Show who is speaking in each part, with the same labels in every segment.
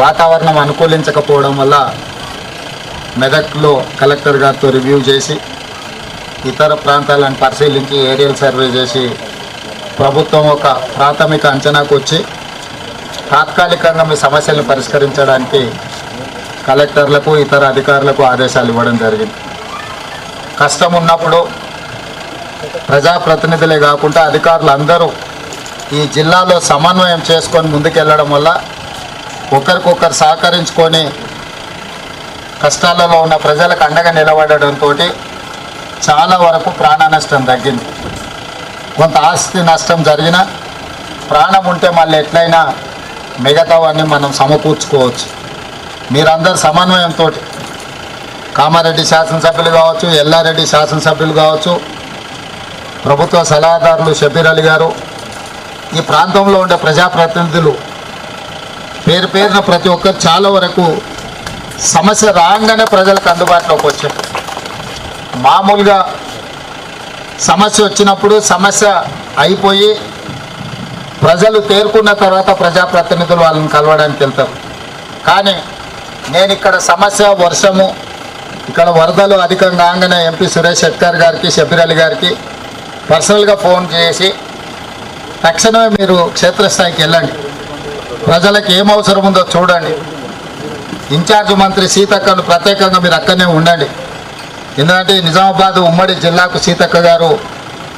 Speaker 1: వాతావరణం అనుకూలించకపోవడం వల్ల మెదక్లో కలెక్టర్ గారితో రివ్యూ చేసి ఇతర ప్రాంతాలను పరిశీలించి ఏరియల్ సర్వే చేసి ప్రభుత్వం ఒక ప్రాథమిక అంచనాకు వచ్చి తాత్కాలికంగా మీ సమస్యలను పరిష్కరించడానికి కలెక్టర్లకు ఇతర అధికారులకు ఆదేశాలు ఇవ్వడం జరిగింది. కష్టం ఉన్నప్పుడు ప్రజాప్రతినిధులే కాకుండా అధికారులు అందరూ ఈ జిల్లాలో సమన్వయం చేసుకొని ముందుకెళ్ళడం వల్ల ఒకరికొకరు సహకరించుకొని కష్టాలలో ఉన్న ప్రజలకు అండగా నిలబడడంతో చాలా వరకు ప్రాణ నష్టం తగ్గింది. కొంత ఆస్తి నష్టం జరిగినా ప్రాణం ఉంటే మళ్ళీ ఎట్లయినా మిగతావన్నీ మనం సమకూర్చుకోవచ్చు. మీరందరూ సమన్వయంతో కామారెడ్డి శాసనసభ్యులు కావచ్చు, ఎల్లారెడ్డి శాసనసభ్యులు కావచ్చు, ప్రభుత్వ సలహాదారులు షబీర్ అలీ గారు, ఈ ప్రాంతంలో ఉండే ప్రజాప్రతినిధులు పేరు పేరున ప్రతి ఒక్కరు చాలా వరకు సమస్య రాగానే ప్రజలకు అందుబాటులోకి వచ్చారు. మామూలుగా సమస్య వచ్చినప్పుడు సమస్య అయిపోయి ప్రజలు తేరుకున్న తర్వాత ప్రజాప్రతినిధులు వాళ్ళని కలవడానికి వెళ్తారు. కానీ నేను ఇక్కడ సమస్య వర్షము, ఇక్కడ వరదలు అధికంగా కాగానే ఎంపీ సురేష్ శెట్కర్ గారికి, షబీర్ అలీ గారికి పర్సనల్గా ఫోన్ చేసి తక్షణమే మీరు క్షేత్రస్థాయికి వెళ్ళండి, ప్రజలకు ఏం అవసరం ఉందో చూడండి, ఇన్ఛార్జ్ మంత్రి సీతక్కను ప్రత్యేకంగా మీరు అక్కడనే ఉండండి. ఎందుకంటే నిజామాబాద్ ఉమ్మడి జిల్లాకు సీతక్క గారు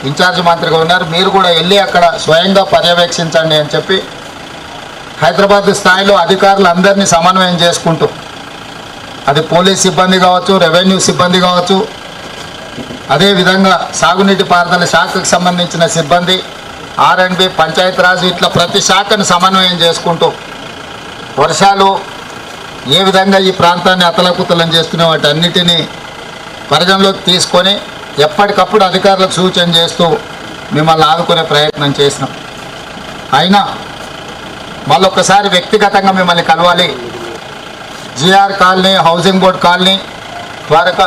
Speaker 1: ఇన్ఛార్జ్ మంత్రిగా ఉన్నారు, మీరు కూడా వెళ్ళి అక్కడ స్వయంగా పర్యవేక్షించండి అని చెప్పి హైదరాబాద్ స్థాయిలో అధికారులందరినీ సమన్వయం చేసుకుంటూ, అది పోలీస్ సిబ్బంది కావచ్చు, రెవెన్యూ సిబ్బంది కావచ్చు, అదేవిధంగా సాగునీటి పారుదల శాఖకు సంబంధించిన సిబ్బంది, R&B, పంచాయతీరాజ్, ఇట్లా ప్రతి శాఖను సమన్వయం చేసుకుంటూ వర్షాలు ఏ విధంగా ఈ ప్రాంతాన్ని అతలకుతలం చేస్తున్న వాటన్నిటినీ పరిగణలోకి తీసుకొని ఎప్పటికప్పుడు అధికారులకు సూచన చేస్తూ మిమ్మల్ని ఆదుకునే ప్రయత్నం చేసినాం. అయినా మళ్ళొక్కసారి వ్యక్తిగతంగా మిమ్మల్ని కలవాలి. GR colony, housing board colony, Dwaraka